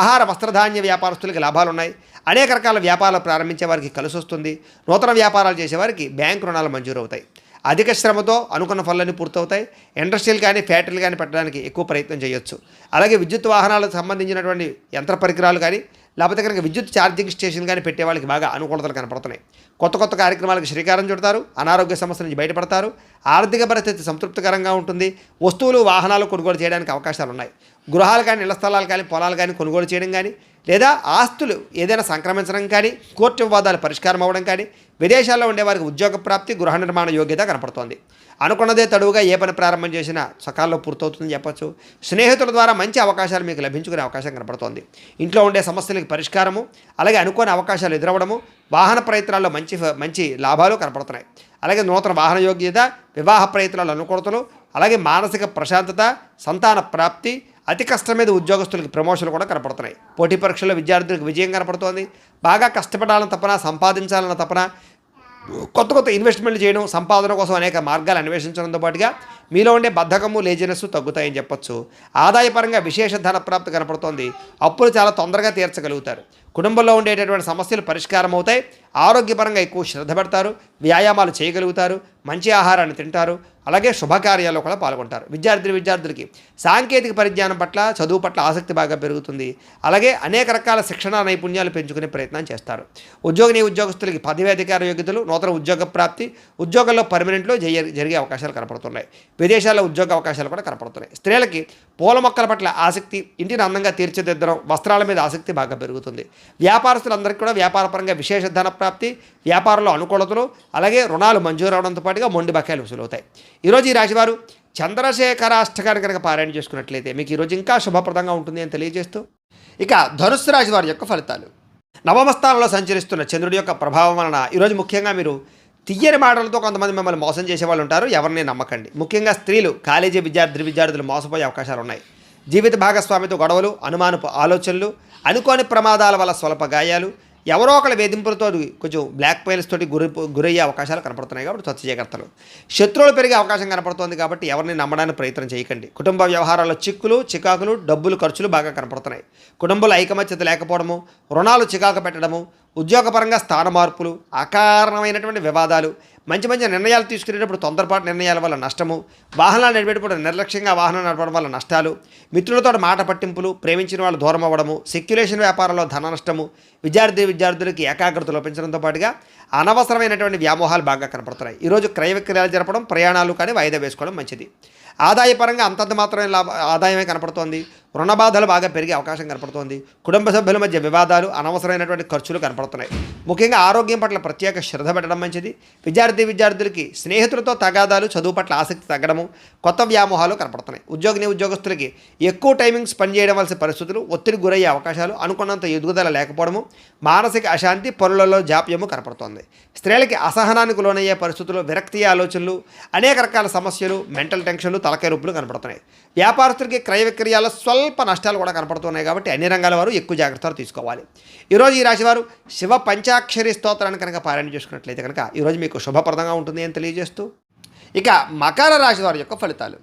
ఆహార వస్త్రధాన్య వ్యాపారస్తులకి లాభాలు ఉన్నాయి. అనేక రకాల వ్యాపారాలు ప్రారంభించే వారికి కలిసి వస్తుంది. నూతన వ్యాపారాలు చేసేవారికి బ్యాంకు రుణాలు మంజూరు అవుతాయి. అధిక శ్రమతో అనుకున్న పనులన్నీ పూర్తవుతాయి. ఇండస్ట్రీలు కానీ ఫ్యాక్టరీలు కానీ పెట్టడానికి ఎక్కువ ప్రయత్నం చేయొచ్చు. అలాగే విద్యుత్ వాహనాలకు సంబంధించినటువంటి యంత్ర పరికరాలు కానీ లేకపోతే కనుక విద్యుత్ ఛార్జింగ్ స్టేషన్ కానీ పెట్టే వాళ్ళకి బాగా అనుకూలతలు కనపడుతున్నాయి. కొత్త కొత్త కార్యక్రమాలకు శ్రీకారం చుడతారు. అనారోగ్య సమస్యల నుంచి బయటపడతారు. ఆర్థిక పరిస్థితి సంతృప్తికరంగా ఉంటుంది. వస్తువులు వాహనాలు కొనుగోలు చేయడానికి అవకాశాలు ఉన్నాయి. గృహాలు కానీ ఇళ్ల స్థలాలు కానీ పొలాలు కానీ కొనుగోలు చేయడం కానీ లేదా ఆస్తులు ఏదైనా సంక్రమించడం కానీ కోర్టు వివాదాలు పరిష్కారం అవ్వడం కానీ విదేశాల్లో ఉండేవారికి ఉద్యోగ ప్రాప్తి, గృహ నిర్మాణ యోగ్యత కనపడుతోంది. అనుకున్నదే తడువుగా ఏ పని ప్రారంభం చేసినా సకాలంలో పూర్తవుతుందని చెప్పచ్చు. స్నేహితుల ద్వారా మంచి అవకాశాలు మీకు లభించుకునే అవకాశం కనపడుతోంది. ఇంట్లో ఉండే సమస్యలకు పరిష్కారము, అలాగే అనుకోని అవకాశాలు ఎదురవ్వడము, వాహన ప్రయత్నాల్లో మంచి లాభాలు కనపడుతున్నాయి. అలాగే నూతన వాహన యోగ్యత, వివాహ ప్రయత్నాలు అనుకూలతలు, అలాగే మానసిక ప్రశాంతత, సంతాన ప్రాప్తి, అతి కష్టం మీద ఉద్యోగస్తులకి ప్రమోషన్లు కూడా కనపడుతున్నాయి. పోటీ పరీక్షల్లో విద్యార్థులకు విజయం కనపడుతోంది. బాగా కష్టపడాలని తపన, సంపాదించాలన్న తపన, కొత్త కొత్త ఇన్వెస్ట్మెంట్లు చేయడం, సంపాదన కోసం అనేక మార్గాలు అన్వేషించడంతో పాటుగా మీలో ఉండే బద్ధకము, లేజినెస్ తగ్గుతాయని చెప్పొచ్చు. ఆదాయపరంగా విశేష ధన ప్రాప్తి కనపడుతోంది. అప్పులు చాలా తొందరగా తీర్చగలుగుతారు. కుటుంబంలో ఉండేటటువంటి సమస్యలు పరిష్కారం అవుతాయి. ఆరోగ్యపరంగా ఎక్కువ శ్రద్ధ పెడతారు. వ్యాయామాలు చేయగలుగుతారు. మంచి ఆహారాన్ని తింటారు. అలాగే శుభకార్యాల్లో కూడా పాల్గొంటారు. విద్యార్థులకి సాంకేతిక పరిజ్ఞానం పట్ల, చదువు పట్ల ఆసక్తి బాగా పెరుగుతుంది. అలాగే అనేక రకాల శిక్షణ నైపుణ్యాలు పెంచుకునే ప్రయత్నం చేస్తారు. ఉద్యోగస్తులకి పదవి అధికార యోగ్యతలు, నూతన ఉద్యోగ ప్రాప్తి, ఉద్యోగంలో పర్మనెంట్లో జరిగే అవకాశాలు కనపడుతున్నాయి. విదేశాల్లో ఉద్యోగ అవకాశాలు కూడా కనపడుతున్నాయి. స్త్రీలకి పూల మొక్కల పట్ల ఆసక్తి, ఇంటిని అందంగా తీర్చిదిద్దడం, వస్త్రాల మీద ఆసక్తి బాగా పెరుగుతుంది. వ్యాపారస్తులందరికీ కూడా వ్యాపారపరంగా విశేష ధన ప్రాప్తి, వ్యాపారంలో అనుకూలతలు, అలాగే రుణాలు మంజూరు అవడంతో పాటుగా మొండి బకాయిలు వసూలవుతాయి. ఈరోజు ఈ రాశివారు చంద్రశేఖరాష్టకాన్ని కనుక పారాయణ చేసుకున్నట్లయితే మీకు ఈరోజు ఇంకా శుభప్రదంగా ఉంటుంది అని తెలియజేస్తూ, ఇక ధనుస్సు రాశి వారి యొక్క ఫలితాలు. నవమ స్థానంలో సంచరిస్తున్న చంద్రుడి యొక్క ప్రభావం వలన ఈరోజు ముఖ్యంగా మీరు తియ్యని మాటలతో కొంతమంది మిమ్మల్ని మోసం చేసే వాళ్ళు ఉంటారు. ఎవరిని నమ్మకండి. ముఖ్యంగా స్త్రీలు, కాలేజీ విద్యార్థులు మోసపోయే అవకాశాలు ఉన్నాయి. జీవిత భాగస్వామితో గొడవలు, అనుమానపు ఆలోచనలు, అనుకోని ప్రమాదాల వల్ల స్వల్ప గాయాలు, ఎవరో ఒకళ్ళ వేధింపులతో కొంచెం బ్లాక్ మెయిల్స్ తోటి గురయ్యే అవకాశాలు కనపడుతున్నాయి. కాబట్టి స్వచ్ఛజాగ్రత్తలు. శత్రువులు పెరిగే అవకాశం కనపడుతోంది. కాబట్టి ఎవరిని నమ్మడానికి ప్రయత్నం చేయకండి. కుటుంబ వ్యవహారాల్లో చికాకులు, డబ్బులు ఖర్చులు బాగా కనపడుతున్నాయి. కుటుంబంలో ఐకమత్యత లేకపోవడము, రుణాలు చికాకు పెట్టడము, ఉద్యోగపరంగా స్థాన మార్పులు, అకారణమైనటువంటి వివాదాలు, మంచి నిర్ణయాలు తీసుకునేటప్పుడు తొందరపాటు నిర్ణయాల వల్ల నష్టము, వాహనాలు నడిపేటప్పుడు నిర్లక్ష్యంగా వాహనం నడపడం వల్ల నష్టాలు, మిత్రులతో మాట పట్టింపులు, ప్రేమించిన వాళ్ళు దూరం అవ్వడము, సెక్యులేషన్ వ్యాపారంలో ధన నష్టము, విద్యార్థులకి ఏకాగ్రత లోపించడంతో పాటుగా అనవసరమైనటువంటి వ్యామోహాలు బాగా కనపడుతున్నాయి. ఈరోజు క్రయ విక్రయాలు జరపడం, ప్రయాణాలు కానీ వాయిదా వేసుకోవడం మంచిది. ఆదాయపరంగా అంతంత మాత్రమే ఆదాయమే కనపడుతోంది. రుణ బాధలు బాగా పెరిగే అవకాశం కనపడుతోంది. కుటుంబ సభ్యుల మధ్య వివాదాలు, అనవసరమైనటువంటి ఖర్చులు కనపడుతున్నాయి. ముఖ్యంగా ఆరోగ్యం పట్ల ప్రత్యేక శ్రద్ధ పెట్టడం మంచిది. విద్యార్థులకి స్నేహితులతో తగాదాలు, చదువు పట్ల ఆసక్తి తగ్గడము, కొత్త వ్యామోహాలు కనపడుతున్నాయి. ఉద్యోగస్తులకి ఎక్కువ టైమింగ్స్ పనిచేయడం వలసిన పరిస్థితులు, ఒత్తిడి గురయ్యే అవకాశాలు, అనుకున్నంత ఎదుగుదల లేకపోవడము, మానసిక అశాంతి, పనులలో జాప్యము కనపడుతోంది. స్త్రీలకి అసహనానికి లోనయ్యే పరిస్థితులు, విరక్తి ఆలోచనలు, అనేక రకాల సమస్యలు, మెంటల్ టెన్షన్లు తలకాయ నొప్పులు కనపడుతున్నాయి. వ్యాపారస్తులకి క్రయ విక్రయాల్లో స్వల్ప నష్టాలు కూడా కనపడుతున్నాయి కాబట్టి అన్ని రంగాల వారు ఎక్కువ జాగ్రత్తలు తీసుకోవాలి. ఈరోజు ఈ రాశివారు శివ పంచాక్షరి స్తోత్రాన్ని కనుక పారాయణ చేసుకున్నట్లయితే కనుక ఈరోజు మీకు శుభప్రదంగా ఉంటుంది అని తెలియజేస్తూ, ఇక మకర రాశి వారి యొక్క ఫలితాలు.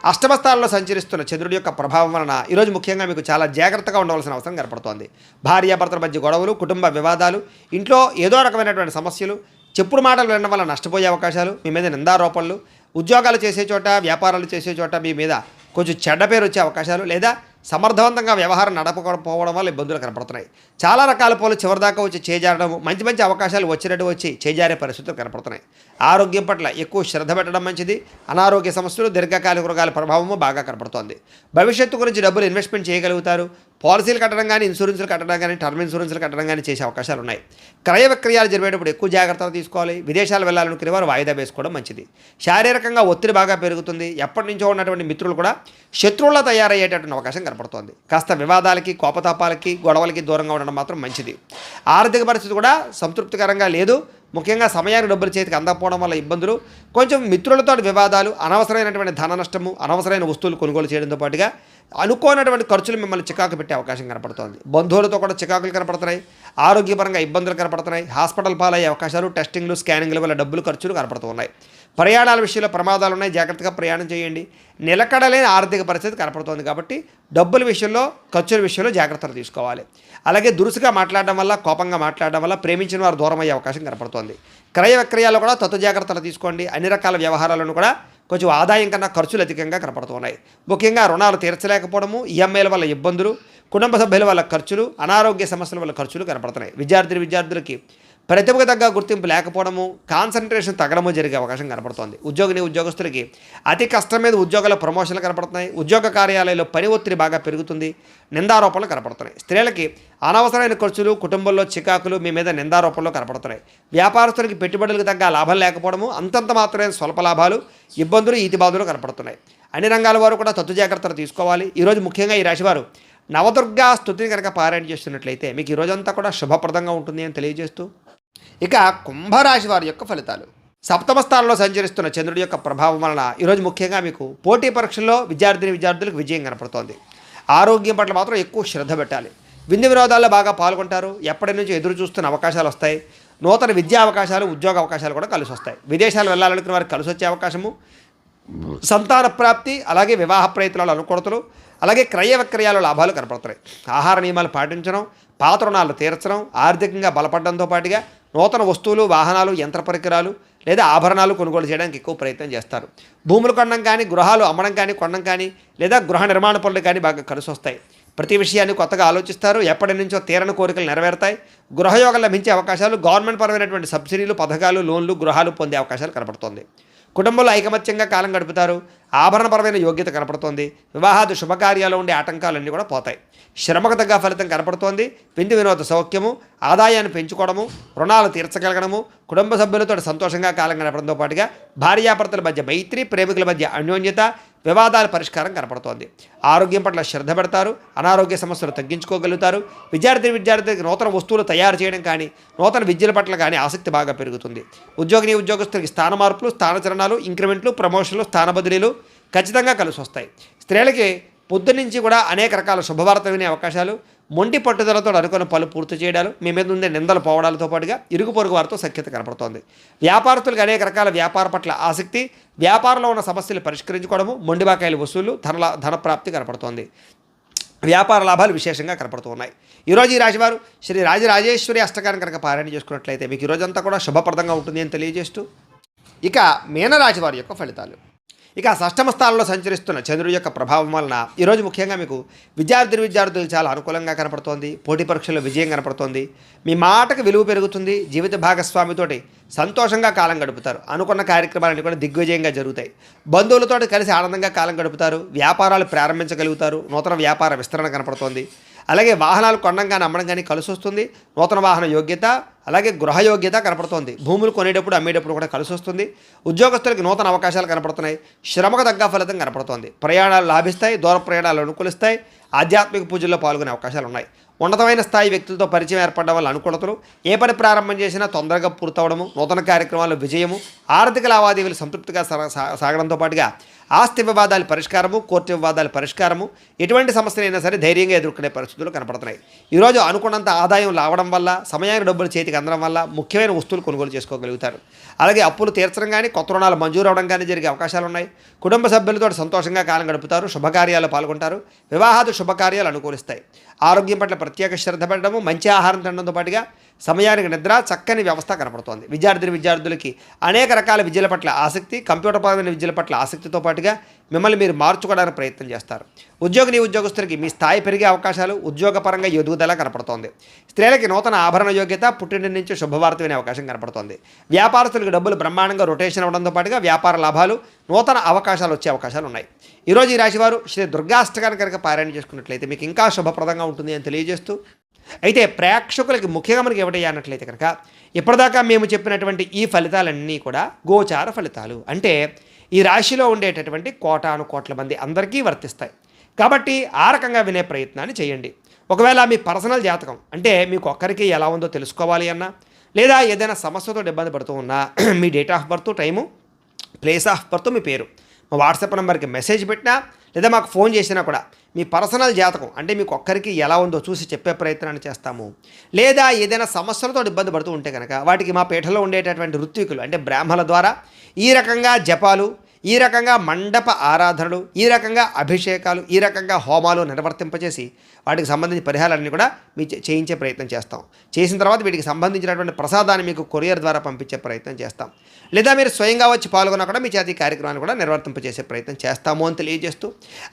అష్టమ స్థానంలో సంచరిస్తున్న చంద్రుడి యొక్క ప్రభావం వలన ఈరోజు ముఖ్యంగా మీకు చాలా జాగ్రత్తగా ఉండవలసిన అవసరం కనపడుతోంది. భార్యాభర్తల మధ్య గొడవలు, కుటుంబ వివాదాలు, ఇంట్లో ఏదో రకమైనటువంటి సమస్యలు, చెప్పుడు మాటలు వినడం వల్ల నష్టపోయే అవకాశాలు, మీ మీద నిందారోపణలు, ఉద్యోగాలు చేసే చోట, వ్యాపారాలు చేసే చోట మీ మీద కొంచెం చెడ్డ పేరు వచ్చే అవకాశాలు, లేదా సమర్థవంతంగా వ్యవహారం నడపకపోవడం వల్ల ఇబ్బందులు కనపడుతున్నాయి. చాలా రకాల పనులు చివరిదాకా వచ్చి చేజారడం, మంచి మంచి అవకాశాలు వచ్చినట్టు వచ్చి చేజారే పరిస్థితులు కనపడుతున్నాయి. ఆరోగ్యం పట్ల ఎక్కువ శ్రద్ధ పెట్టడం మంచిది. అనారోగ్య సమస్యలు, దీర్ఘకాలిక రోగాల ప్రభావము బాగా కనపడుతోంది. భవిష్యత్తు గురించి డబ్బులు ఇన్వెస్ట్మెంట్ చేయగలుగుతారు. పాలసీలు కట్టడం కానీ, ఇన్సూరెన్స్లు కట్టడం కానీ, టర్మ్ ఇన్సూరెన్స్లు కట్టడం కానీ చేసే అవకాశాలు ఉన్నాయి. క్రయ విక్రయాలు జరిగేటప్పుడు ఎక్కువ జాగ్రత్తలు తీసుకోవాలి. విదేశాలు వెళ్ళాలనుకునే వారు వాయిదా వేసుకోవడం మంచిది. శారీరకంగా ఒత్తిడి బాగా పెరుగుతుంది. ఎప్పటి నుంచో ఉన్నటువంటి మిత్రులు కూడా శత్రువులా తయారయ్యేటటువంటి అవకాశం కనపడుతోంది. కాస్త వివాదాలకి, కోపతాపాలకి, గొడవలకి దూరంగా ఉండడం మాత్రం మంచిది. ఆర్థిక పరిస్థితి కూడా సంతృప్తికరంగా లేదు. ముఖ్యంగా సమయానికి డబ్బులు చేతికి అందకపోవడం వల్ల ఇబ్బందులు, కొంచెం మిత్రులతో వివాదాలు, అనవసరమైనటువంటి ధన నష్టము, అనవసరమైన వస్తువులు కొనుగోలు చేయడంతో పాటుగా అనుకోనటువంటి ఖర్చులు మిమ్మల్ని చికాకు పెట్టే అవకాశం కనపడుతోంది. బంధువులతో కూడా చికాకులు కనపడుతున్నాయి. ఆరోగ్యపరంగా ఇబ్బందులు కనపడుతున్నాయి. హాస్పిటల్ పాలయ్యే అవకాశాలు, టెస్టింగ్లు, స్కానింగ్ల వల్ల డబ్బులు ఖర్చులు కనపడుతున్నాయి. ప్రయాణాల విషయంలో ప్రమాదాలు ఉన్నాయి. జాగ్రత్తగా ప్రయాణం చేయండి. నిలకడలేని ఆర్థిక పరిస్థితి కనపడుతోంది కాబట్టి డబ్బుల విషయంలో, ఖర్చుల విషయంలో జాగ్రత్తలు తీసుకోవాలి. అలాగే దురుసుగా మాట్లాడడం వల్ల, కోపంగా మాట్లాడడం వల్ల ప్రేమించిన వారు దూరం అయ్యే అవకాశం కనపడుతోంది. క్రయ విక్రయాల్లో కూడా తత్వ జాగ్రత్తలు తీసుకోండి. అన్ని రకాల వ్యవహారాలను కూడా కొంచెం ఆదాయం కన్నా ఖర్చులు అధికంగా కనపడుతున్నాయి. ముఖ్యంగా రుణాలు తీర్చలేకపోవడము, ఈఎంఐల వల్ల ఇబ్బందులు, కుటుంబ సభ్యుల వల్ల ఖర్చులు, అనారోగ్య సమస్యల వల్ల ఖర్చులు కనపడుతున్నాయి. విద్యార్థులకి ప్రతిభకు తగ్గ గుర్తింపు లేకపోవడము, కాన్సన్ట్రేషన్ తగ్గడము జరిగే అవకాశం కనపడుతోంది. ఉద్యోగస్తులకి అతి కష్టం మీద ఉద్యోగాల ప్రమోషన్లు కనపడుతున్నాయి. ఉద్యోగ కార్యాలయంలో పని ఒత్తిడి బాగా పెరుగుతుంది. నిందారోపణలు కనపడుతున్నాయి. స్త్రీలకి అనవసరమైన ఖర్చులు, కుటుంబంలో చికాకులు, మీ మీద నిందారోపణలు కనపడుతున్నాయి. వ్యాపారస్తులకి పెట్టుబడులకు తగ్గ లాభం లేకపోవడము, అంతంత మాత్రమే స్వల్ప లాభాలు, ఇబ్బందులు, ఈతిబాధలు కనపడుతున్నాయి. అన్ని రంగాల వారు కూడా తత్తు జాగ్రత్తలు తీసుకోవాలి. ఈరోజు ముఖ్యంగా ఈ రాశివారు నవదుర్గా స్తుతిని కనుక పారాయణ చేస్తున్నట్లయితే మీకు ఈ రోజంతా కూడా శుభప్రదంగా ఉంటుంది అని తెలియజేస్తూ, ఇక కుంభరాశి వారి యొక్క ఫలితాలు. సప్తమ స్థానంలో సంచరిస్తున్న చంద్రుడి యొక్క ప్రభావం వలన ఈరోజు ముఖ్యంగా మీకు పోటీ పరీక్షల్లో విద్యార్థులకు విజయం కనపడుతోంది. ఆరోగ్యం పట్ల మాత్రం ఎక్కువ శ్రద్ధ పెట్టాలి. విందు వినోదాల్లో బాగా పాల్గొంటారు. ఎప్పటి నుంచి ఎదురు చూస్తున్న అవకాశాలు వస్తాయి. నూతన విద్యా అవకాశాలు, ఉద్యోగ అవకాశాలు కూడా కలిసి వస్తాయి. విదేశాలు వెళ్ళాలనుకున్న వారికి కలిసి వచ్చే అవకాశము, సంతాన ప్రాప్తి, అలాగే వివాహ ప్రయత్నాలు, అనుకూలతలు, అలాగే క్రయ విక్రయాలు లాభాలు కనపడుతున్నాయి. ఆహార నియమాలు పాటించడం, పాత రుణాలు తీర్చడం, ఆర్థికంగా బలపడడంతో పాటుగా నూతన వస్తువులు, వాహనాలు, యంత్ర పరికరాలు లేదా ఆభరణాలు కొనుగోలు చేయడానికి ఎక్కువ ప్రయత్నం చేస్తారు. భూములు కొనడం కానీ, గృహాలు అమ్మడం కానీ, కొనడం కానీ, లేదా గృహ నిర్మాణ పనులు కానీ బాగా కలిసి వస్తాయి. ప్రతి విషయాన్ని కొత్తగా ఆలోచిస్తారు. ఎప్పటి నుంచో తీరని కోరికలు నెరవేరుతాయి. గృహయోగం లభించే అవకాశాలు, గవర్నమెంట్ పరమైనటువంటి సబ్సిడీలు, పథకాలు, లోన్లు, గృహాలు పొందే అవకాశాలు కనపడుతుంది. కుటుంబంలో ఐకమత్యంగా కాలం గడుపుతారు. ఆభరణపరమైన యోగ్యత కనపడుతోంది. వివాహాది శుభకార్యాలు ఉండే ఆటంకాలన్నీ కూడా పోతాయి. శ్రమకు తగ్గ ఫలితం కనపడుతోంది. విందు వినోద సౌఖ్యము, ఆదాయాన్ని పెంచుకోవడము, రుణాలు తీర్చగలగడము, కుటుంబ సభ్యులతో సంతోషంగా కాలం గడపడంతో పాటుగా భార్యాభర్తల మధ్య మైత్రి, ప్రేమికుల మధ్య అన్యోన్యత, వివాదాల పరిష్కారం కనపడుతోంది. ఆరోగ్యం పట్ల శ్రద్ధ పెడతారు. అనారోగ్య సమస్యలు తగ్గించుకోగలుగుతారు. విద్యార్థులకు నూతన వస్తువులు తయారు చేయడం కానీ, నూతన విద్యల పట్ల కానీ ఆసక్తి బాగా పెరుగుతుంది. ఉద్యోగస్తులకి స్థాన మార్పులు, స్థానచలనాలు, ఇంక్రిమెంట్లు, ప్రమోషన్లు, స్థాన బదిలీలు ఖచ్చితంగా కలిసి వస్తాయి. స్త్రీలకి పొద్దున్నుంచి కూడా అనేక రకాల శుభవార్త వినే అవకాశాలు, మొండి పట్టుదలతో అనుకున్న పనులు పూర్తి చేయడాలు, మీ మీద ఉండే నిందలు పోవడాలతో పాటుగా ఇరుగు పొరుగు వారితో సఖ్యత కనపడుతోంది. వ్యాపారస్తులకు అనేక రకాల వ్యాపార పట్ల ఆసక్తి, వ్యాపారంలో ఉన్న సమస్యలు పరిష్కరించుకోవడము, మొండిబాకాయల వసూలు, ధనప్రాప్తి కనపడుతోంది. వ్యాపార లాభాలు విశేషంగా కనపడుతూ ఉన్నాయి. ఈరోజు ఈ రాశివారు శ్రీ రాజరాజేశ్వరి అష్టకాన్ని కనుక పారాయణ చేసుకున్నట్లయితే మీకు ఈరోజంతా కూడా శుభప్రదంగా ఉంటుంది అని తెలియజేస్తూ, ఇక మీనరాశి వారి యొక్క ఫలితాలు. ఇక షష్టమ స్థానంలో సంచరిస్తున్న చంద్రుడి యొక్క ప్రభావం వలన ఈరోజు ముఖ్యంగా మీకు విద్యార్థులకు చాలా అనుకూలంగా కనపడుతోంది. పోటీ పరీక్షల్లో విజయం కనపడుతోంది. మీ మాటకు విలువ పెరుగుతుంది. జీవిత భాగస్వామితోటి సంతోషంగా కాలం గడుపుతారు. అనుకున్న కార్యక్రమాలన్నీ కూడా దిగ్విజయంగా జరుగుతాయి. బంధువులతో కలిసి ఆనందంగా కాలం గడుపుతారు. వ్యాపారాలు ప్రారంభించగలుగుతారు. నూతన వ్యాపార విస్తరణ కనపడుతోంది. అలాగే వాహనాలు కొనడం కానీ, అమ్మడం కానీ కలిసి వస్తుంది. నూతన వాహన యోగ్యత, అలాగే గృహ యోగ్యత కనపడుతోంది. భూములు కొనేటప్పుడు, అమ్మేటప్పుడు కూడా కలిసి వస్తుంది. ఉద్యోగస్తులకి నూతన అవకాశాలు కనపడుతున్నాయి. శ్రమకు తగ్గ ఫలితం కనపడుతోంది. ప్రయాణాలు లాభిస్తాయి. దూర ప్రయాణాలు అనుకూలిస్తాయి. ఆధ్యాత్మిక పూజల్లో పాల్గొనే అవకాశాలు ఉన్నాయి. ఉన్నతమైన స్థాయి వ్యక్తులతో పరిచయం ఏర్పడడం వల్ల అనుకూలతలు, ఏ పని ప్రారంభం చేసినా తొందరగా పూర్తవడము, నూతన కార్యక్రమాల్లో విజయము, ఆర్థిక లావాదేవీలు సంతృప్తిగా సాగడంతో పాటుగా ఆస్తి వివాదాల పరిష్కారము, కోర్టు వివాదాల పరిష్కారము, ఎటువంటి సమస్యలైనా సరే ధైర్యంగా ఎదుర్కొనే పరిస్థితులు కనపడుతున్నాయి. ఈరోజు అనుకున్నంత ఆదాయం రావడం వల్ల, సమయానికి డబ్బులు చేతికి అందడం వల్ల ముఖ్యమైన వస్తువులు కొనుగోలు చేసుకోగలుగుతారు. అలాగే అప్పులు తీర్చడం కానీ, కొత్త రుణాలు మంజూరు అవడం కానీ జరిగే అవకాశాలు ఉన్నాయి. కుటుంబ సభ్యులతో సంతోషంగా కాలం గడుపుతారు. శుభకార్యాలు పాల్గొంటారు. వివాహాది శుభకార్యాలు అనుకూలిస్తాయి. ఆరోగ్యం పట్ల ప్రత్యేక శ్రద్ధ పెట్టడము, మంచి ఆహారం తినడంతో పాటుగా సమయానికి నిద్ర, చక్కని వ్యవస్థ కనపడుతోంది. విద్యార్థులకి అనేక రకాల విద్యల పట్ల ఆసక్తి, కంప్యూటర్ పరమైన విద్యల పట్ల ఆసక్తితో పాటుగా మిమ్మల్ని మీరు మార్చుకోవడానికి ప్రయత్నం చేస్తారు. ఉద్యోగస్తులకి మీ స్థాయి పెరిగే అవకాశాలు, ఉద్యోగపరంగా ఎదుగుదల కనపడుతోంది. స్త్రీలకి నూతన ఆభరణ యోగ్యత, పుట్టింటి నుంచి శుభవార్త వినే అవకాశం కనపడుతోంది. వ్యాపారస్తులకు డబ్బులు బ్రహ్మాండంగా రొటేషన్ అవ్వడంతో పాటుగా వ్యాపార లాభాలు, నూతన అవకాశాలు వచ్చే అవకాశాలు ఉన్నాయి. ఈరోజు ఈ రాశివారు శ్రీ దుర్గాష్టకాన్ని కనుక పారాయణ చేసుకున్నట్లయితే మీకు ఇంకా శుభప్రదంగా ఉంటుంది అని తెలియజేస్తూ, అయితే ప్రేక్షకులకి ముఖ్యంగా మనకి ఏమిటయ్యా అన్నట్లయితే కనుక ఇప్పటిదాకా మేము చెప్పినటువంటి ఈ ఫలితాలన్నీ కూడా గోచార ఫలితాలు. అంటే ఈ రాశిలో ఉండేటటువంటి కోటాను కోట్ల మంది అందరికీ వర్తిస్తాయి. కాబట్టి ఆ రకంగా వినే ప్రయత్నాన్ని చేయండి. ఒకవేళ మీ పర్సనల్ జాతకం అంటే మీకు ఒక్కరికి ఎలా ఉందో తెలుసుకోవాలి అన్నా, లేదా ఏదైనా సమస్యతో ఇబ్బంది పడుతూ ఉన్నా మీ date of birth, time, place of birth, మీ పేరు మా వాట్సాప్ నెంబర్కి మెసేజ్ పెట్టినా లేదా మాకు ఫోన్ చేసినా కూడా మీ పర్సనల్ జాతకం అంటే మీకు ఒక్కరికి ఎలా ఉందో చూసి చెప్పే ప్రయత్నాన్ని చేస్తాము. లేదా ఏదైనా సమస్యలతో ఇబ్బంది పడుతూ ఉంటే కనుక వాటికి మా పీఠలో ఉండేటటువంటి ఋత్వికులు అంటే బ్రాహ్మణుల ద్వారా ఈ రకంగా జపాలు, ఈ రకంగా మండప ఆరాధనలు, ఈ రకంగా అభిషేకాలు, ఈ రకంగా హోమాలు నిర్వర్తింపచేసి వాటికి సంబంధించిన పరిహారాలన్నీ కూడా మీ చేయించే ప్రయత్నం చేస్తాం. చేసిన తర్వాత వీటికి సంబంధించినటువంటి ప్రసాదాన్ని మీకు కొరియర్ ద్వారా పంపించే ప్రయత్నం చేస్తాం. లేదా మీరు స్వయంగా వచ్చి పాల్గొన్నా కూడా మీ చేతి కార్యక్రమాన్ని కూడా నిర్వర్తింపచేసే ప్రయత్నం చేస్తాము అని తెలియజేస్తూ,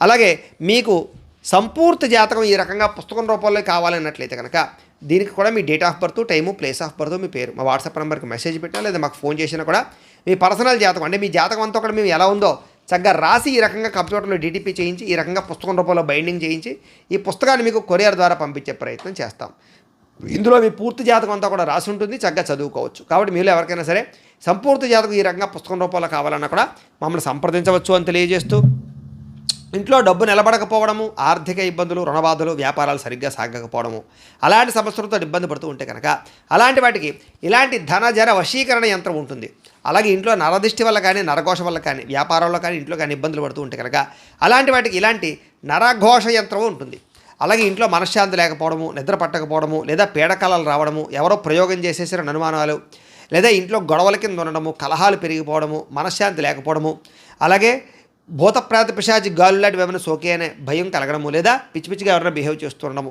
అలాగే మీకు సంపూర్తి జాతకం ఈ రకంగా పుస్తకం రూపంలో కావాలన్నట్లయితే కనుక దీనికి కూడా మీ date of birth, time, place of birth, మీ పేరు మా వాట్సాప్ నెంబర్కి మెసేజ్ పెట్టినా లేదా మాకు ఫోన్ చేసినా కూడా మీ పర్సనల్ జాతకం అంటే మీ జాతకం అంతా కూడా మేము ఎలా ఉందో చక్కగా రాసి ఈ రకంగా కంప్యూటర్లో డీటీపీ చేయించి ఈ రకంగా పుస్తకం రూపంలో బైండింగ్ చేయించి ఈ పుస్తకాన్ని మీకు కొరియర్ ద్వారా పంపించే ప్రయత్నం చేస్తాం. ఇందులో మీ పూర్తి జాతకం అంతా కూడా రాసి ఉంటుంది, చక్కగా చదువుకోవచ్చు. కాబట్టి మీరు ఎవరికైనా సరే సంపూర్తి జాతకం ఈ రకంగా పుస్తకం రూపంలో కావాలన్నా కూడా మమ్మల్ని సంప్రదించవచ్చు అని తెలియజేస్తూ, ఇంట్లో డబ్బు నిలబడకపోవడము, ఆర్థిక ఇబ్బందులు, రుణబాధలు, వ్యాపారాలు సరిగ్గా సాగకపోవడము, అలాంటి సమస్యలతో ఇబ్బంది పడుతూ ఉంటే కనుక అలాంటి వాటికి ఇలాంటి ధనజర వశీకరణ యంత్రం ఉంటుంది. అలాగే ఇంట్లో నరదిష్టి వల్ల కానీ, నరఘోష వల్ల కానీ, వ్యాపారంలో కానీ, ఇంట్లో కానీ ఇబ్బందులు పడుతూ ఉంటే కనుక అలాంటి వాటికి ఇలాంటి నరఘోష యంత్రం ఉంటుంది. అలాగే ఇంట్లో మనశ్శాంతి లేకపోవడము, నిద్ర పట్టకపోవడము, లేదా పీడకలలు రావడము, ఎవరో ప్రయోగం చేసేసిన అనుమానాలు, లేదా ఇంట్లో గొడవల కింద ఉండడము, కలహాలు పెరిగిపోవడము, మనశ్శాంతి లేకపోవడము, అలాగే భూతప్రాత పిశాచి గాలు లాంటివి ఏమైనా సోకే అనే భయం కలగడము, లేదా పిచ్చి పిచ్చిగా ఎవరైనా బిహేవ్ చేస్తూ ఉండడము,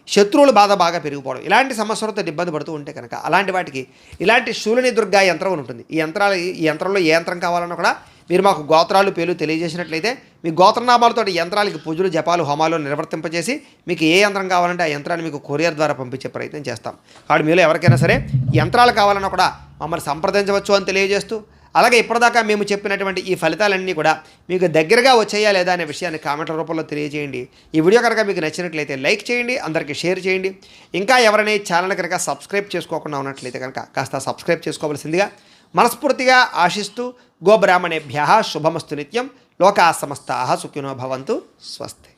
శత్రువుల బాధ బాగా పెరిగిపోవడం, ఇలాంటి సమస్యలతో ఇబ్బంది పడుతూ ఉంటే కనుక అలాంటి వాటికి ఇలాంటి శూలిని దుర్గా యంత్రం ఉంటుంది. ఈ యంత్రంలో ఏ యంత్రం కావాలన్నా కూడా మీరు మాకు గోత్రాలు, పేర్లు తెలియజేసినట్లయితే మీ గోత్రనామాలతో యంత్రాలకి పూజలు, జపాలు, హోమాలు నిర్వర్తింపజేసి మీకు ఏ యంత్రం కావాలంటే ఆ యంత్రాన్ని మీకు కొరియర్ ద్వారా పంపించే ప్రయత్నం చేస్తాం. కాబట్టి మీలో ఎవరికైనా సరే యంత్రాలు కావాలన్నా కూడా మమ్మల్ని సంప్రదించవచ్చు అని తెలియజేస్తూ, అలాగే ఇప్పటిదాకా మేము చెప్పినటువంటి ఈ ఫలితాలన్నీ కూడా మీకు దగ్గరగా వచ్చాయా లేదా అనే విషయాన్ని కామెంట్ల రూపంలో తెలియజేయండి. ఈ వీడియో కనుక మీకు నచ్చినట్లయితే లైక్ చేయండి, అందరికీ షేర్ చేయండి. ఇంకా ఎవరైనా ఈ ఛానల్ కనుక సబ్స్క్రైబ్ చేసుకోకుండా ఉన్నట్లయితే కనుక కాస్త సబ్స్క్రైబ్ చేసుకోవాల్సిందిగా మనస్ఫూర్తిగా ఆశిస్తూ, గోబ్రాహ్మణేభ్యః శుభమస్తు నిత్యం, లోకా సమస్తాః సుఖినో భవంతు, స్వస్తి.